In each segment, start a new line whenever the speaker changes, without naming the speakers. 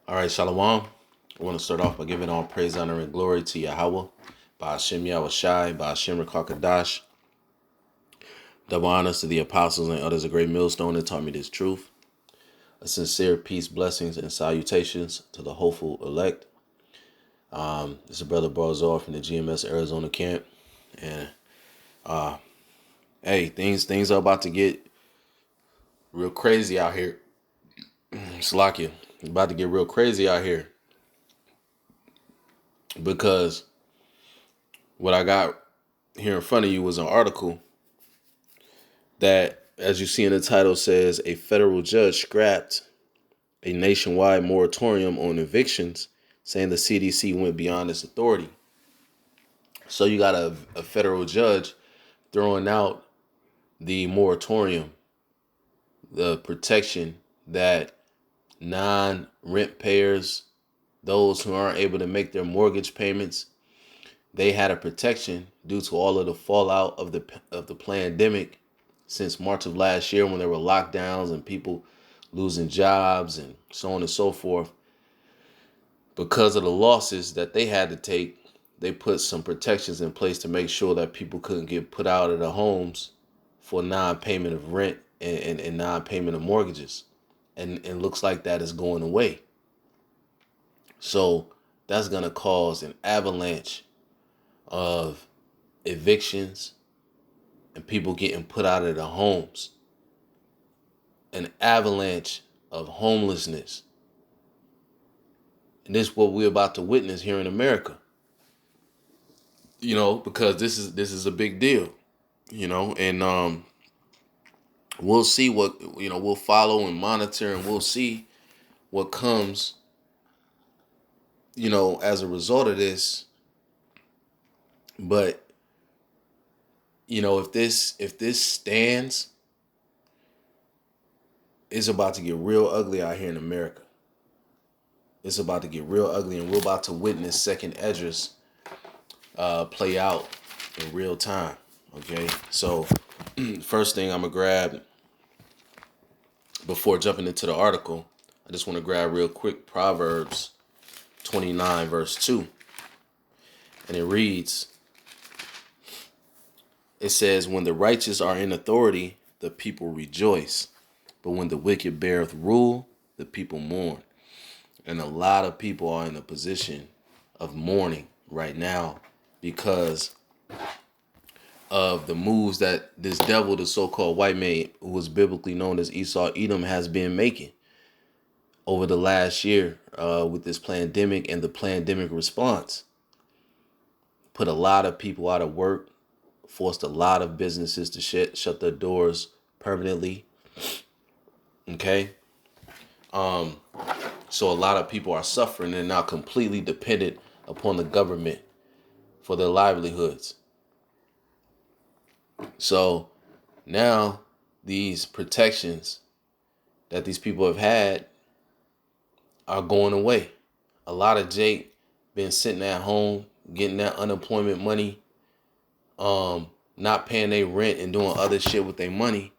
All right, Shalom. I want to start off by giving all praise, honor, and glory to Yahweh, by Hashem Yahweh Shai, by Hashem Rakakadash. Double honors to the apostles and others, a great millstone that taught me this truth. A sincere peace, blessings, and salutations to the hopeful elect. This is brother Barzal from the GMS Arizona camp. And hey, things are about to get real crazy out here. Slakia. It's about to get real crazy out here. Because what I got here in front of you was an article that, as you see in the title, says a federal judge scrapped a nationwide moratorium on evictions, saying the CDC went beyond its authority. So you got a federal judge throwing out the moratorium, the protection that non-rent payers, those who aren't able to make their mortgage payments, they had a protection due to all of the fallout of the pandemic since March of last year, when there were lockdowns and people losing jobs and so on and so forth. Because of the losses that they had to take, they put some protections in place to make sure that people couldn't get put out of their homes for non-payment of rent and non-payment of mortgages. And it looks like that is going away. So that's going to cause an avalanche of evictions and people getting put out of their homes. An avalanche of homelessness. And this is what we're about to witness here in America. Because this is a big deal. And we'll see what, we'll follow and monitor, and we'll see what comes, as a result of this. But if this stands, it's about to get real ugly out here in America. It's about to get real ugly, and we're about to witness second Esdras play out in real time. Okay, so first thing I'm gonna grab before jumping into the article, I just want to grab real quick Proverbs 29 verse 2, and it reads. It says, "When the righteous are in authority, the people rejoice, but when the wicked beareth rule, the people mourn." And a lot of people are in a position of mourning right now because of the moves that this devil, the so-called white man, who was biblically known as Esau Edom, has been making over the last year with this pandemic and the pandemic response. Put a lot of people out of work, forced a lot of businesses to shut their doors permanently. Okay. So a lot of people are suffering and now completely dependent upon the government for their livelihoods. So now these protections that these people have had are going away. A lot of Jake been sitting at home getting that unemployment money, not paying their rent and doing other shit with their money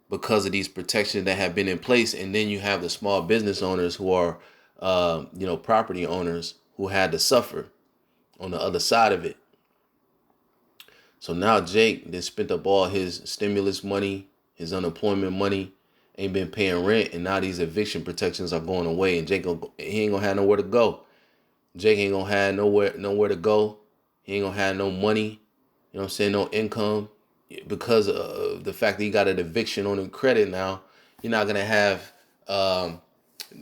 because of these protections that have been in place. And then you have the small business owners who are, property owners who had to suffer on the other side of it. So now Jake then spent up all his stimulus money, his unemployment money, ain't been paying rent, and now these eviction protections are going away, and Jake he ain't gonna have nowhere to go. Jake ain't gonna have nowhere to go. He ain't gonna have no money, you know what I'm saying, no income, because of the fact that he got an eviction on his credit now. You're not gonna have,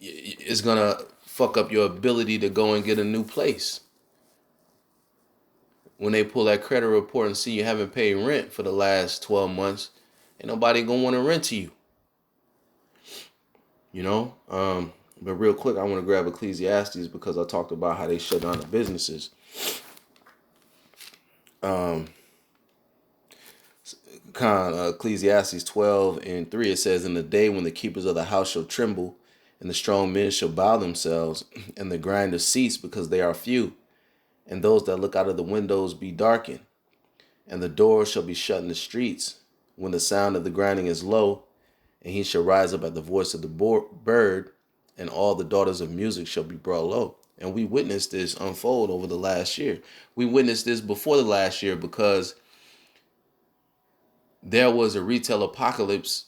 it's gonna fuck up your ability to go and get a new place. When they pull that credit report and see you haven't paid rent for the last 12 months, ain't nobody gonna want to rent to you. But real quick, I want to grab Ecclesiastes because I talked about how they shut down the businesses. Ecclesiastes 12:3, it says, "In the day when the keepers of the house shall tremble, and the strong men shall bow themselves, and the grinders cease because they are few, and those that look out of the windows be darkened, and the doors shall be shut in the streets, when the sound of the grinding is low, and he shall rise up at the voice of the bird, and all the daughters of music shall be brought low. And we witnessed this unfold over the last year. We witnessed this before the last year because there was a retail apocalypse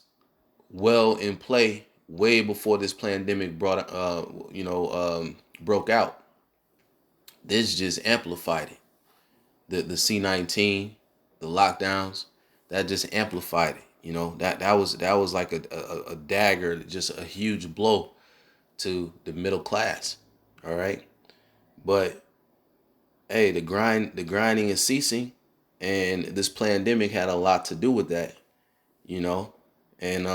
well in play way before this pandemic broke out. This just amplified it. The C-19, the lockdowns, that just amplified it. That was like a dagger, just a huge blow to the middle class. All right, but hey, the grinding is ceasing, and this pandemic had a lot to do with that. You know, and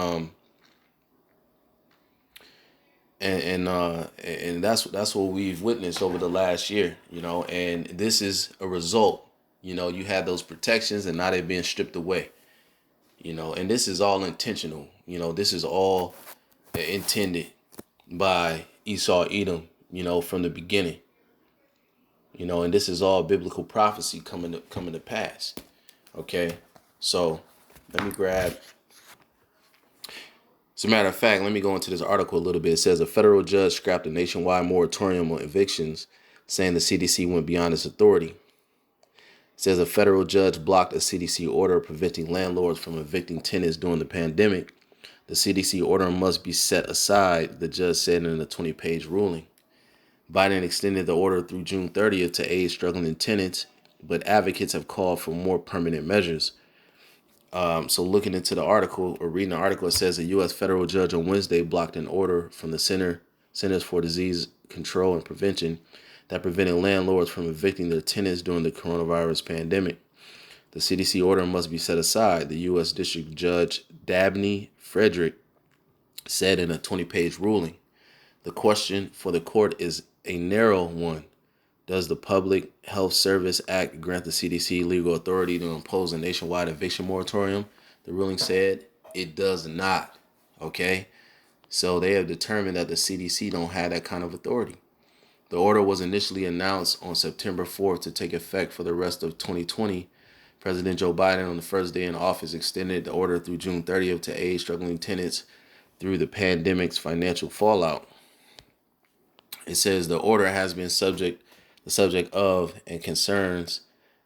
and that's what we've witnessed over the last year. And this is a result. You had those protections, and now they're being stripped away. And this is all intentional. This is all intended by Esau Edom, from the beginning. And this is all biblical prophecy coming to pass. Okay, so let me grab. As a matter of fact, let me go into this article a little bit. It says a federal judge scrapped a nationwide moratorium on evictions, saying the CDC went beyond its authority. It says a federal judge blocked a CDC order preventing landlords from evicting tenants during the pandemic. The CDC order must be set aside, the judge said in a 20-page ruling. Biden extended the order through June 30th to aid struggling tenants, but advocates have called for more permanent measures. So looking into the article or reading the article, it says a U.S. federal judge on Wednesday blocked an order from the Centers for Disease Control and Prevention that prevented landlords from evicting their tenants during the coronavirus pandemic. The CDC order must be set aside, the U.S. District Judge Dabney Frederick said in a 20-page ruling. The question for the court is a narrow one. Does the Public Health Service Act grant the CDC legal authority to impose a nationwide eviction moratorium? The ruling said it does not. Okay? So they have determined that the CDC don't have that kind of authority. The order was initially announced on September 4th to take effect for the rest of 2020. President Joe Biden, on the first day in office, extended the order through June 30th to aid struggling tenants through the pandemic's financial fallout. It says the order has been the subject of and concerns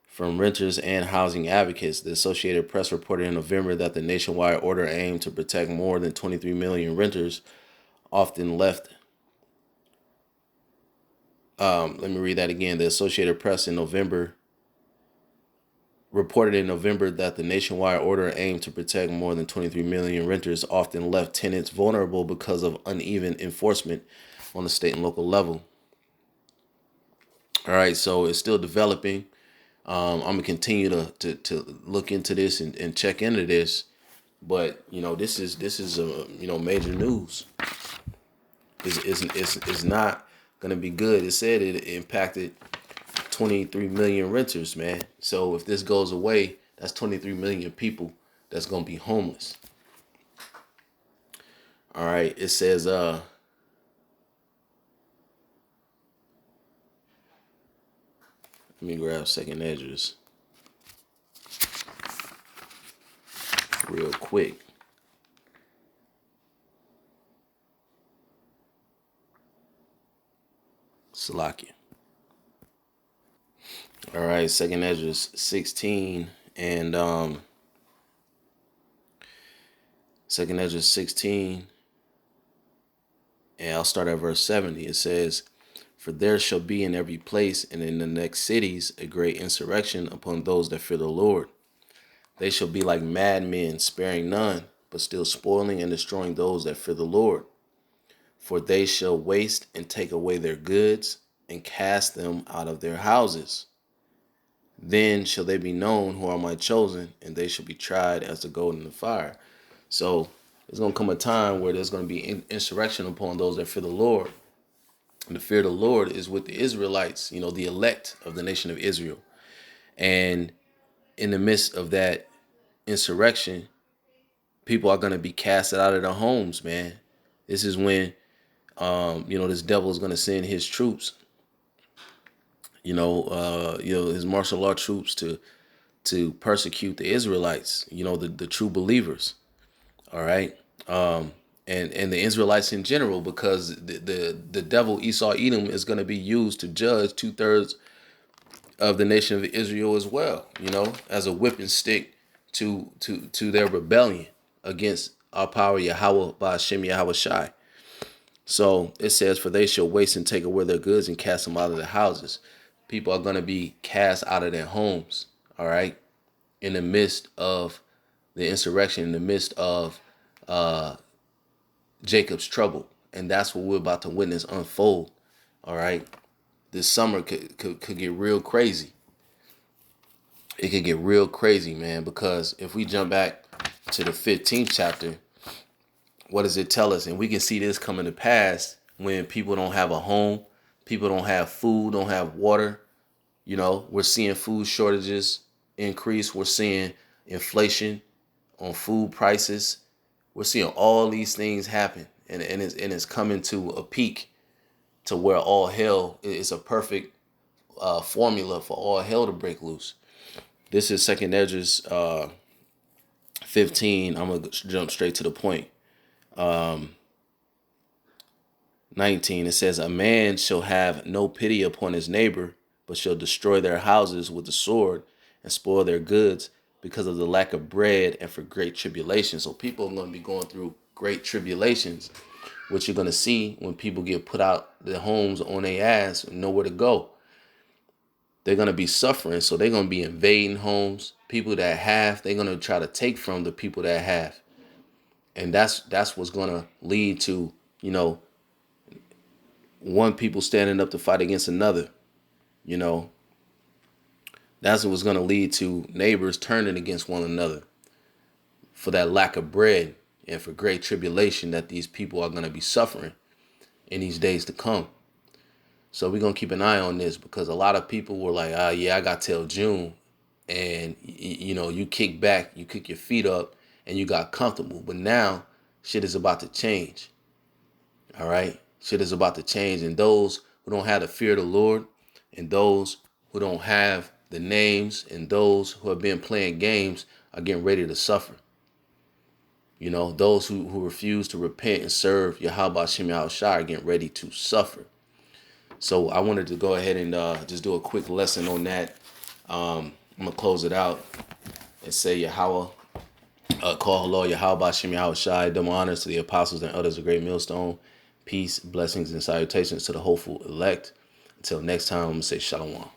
from renters and housing advocates. The Associated Press reported in November that the nationwide order aimed to protect more than 23 million renters, often left. Let me read that again. The Associated Press reported in November that the nationwide order aimed to protect more than 23 million renters, often left tenants vulnerable because of uneven enforcement on the state and local level. All right, so it's still developing. I'm gonna continue to look into this and check into this, but this is major news. It's not gonna be good. It said it impacted 23 million renters, man. So if this goes away, that's 23 million people that's gonna be homeless. All right, it says let me grab second edges real quick. Salakia. All right, second edges 16 and second edges 16, and I'll start at verse 70. It says, "For there shall be in every place and in the next cities a great insurrection upon those that fear the Lord. They shall be like madmen, sparing none, but still spoiling and destroying those that fear the Lord. For they shall waste and take away their goods and cast them out of their houses. Then shall they be known who are my chosen, and they shall be tried as the gold in the fire." So there's going to come a time where there's going to be insurrection upon those that fear the Lord. And the fear of the Lord is with the Israelites, the elect of the nation of Israel. And in the midst of that insurrection, people are going to be casted out of their homes, man. This is when, this devil is going to send his troops, his martial law troops to persecute the Israelites, the true believers. All right. and the Israelites in general, because the devil Esau Edom is going to be used to judge 2/3 of the nation of Israel as well, as a whipping stick to their rebellion against our power Yahweh by Hashem Yahweh Shai. So it says, for they shall waste and take away their goods and cast them out of their houses. People are going to be cast out of their homes, all right, in the midst of the insurrection, in the midst of Jacob's trouble. And that's what we're about to witness unfold, all right? This summer could get real crazy. It could get real crazy, man, because if we jump back to the 15th chapter, what does it tell us? And we can see this coming to pass when people don't have a home, people don't have food, don't have water. We're seeing food shortages increase. We're seeing inflation on food prices. We're seeing all these things happen, and it's coming to a peak to where all hell is a perfect formula for all hell to break loose. This is Second Esdras 15. I'm gonna jump straight to the point. 19. It says, a man shall have no pity upon his neighbor, but shall destroy their houses with the sword and spoil their goods because of the lack of bread and for great tribulation. So people are going to be going through great tribulations, which you're going to see when people get put out their homes on their ass and nowhere to go. They're going to be suffering. So they're going to be invading homes. People that have, they're going to try to take from the people that have. And that's what's going to lead to, one people standing up to fight against another. That's what's going to lead to neighbors turning against one another for that lack of bread and for great tribulation that these people are going to be suffering in these days to come. So we're going to keep an eye on this, because a lot of people were like, yeah, I got till June. And, you kick back, you kick your feet up, and you got comfortable. But now shit is about to change. All right? Shit is about to change. And those who don't have the fear of the Lord, and those who don't have the names, and those who have been playing games are getting ready to suffer. Those who refuse to repent and serve Yahweh Shem Yahweh Shai are getting ready to suffer. So I wanted to go ahead and just do a quick lesson on that. I'm going to close it out and say Yahweh, call hello, Yahweh Shem Yahweh Shai. Double honors to the apostles and others of Great Millstone. Peace, blessings, and salutations to the hopeful elect. Until next time, I'm going to say Shalom.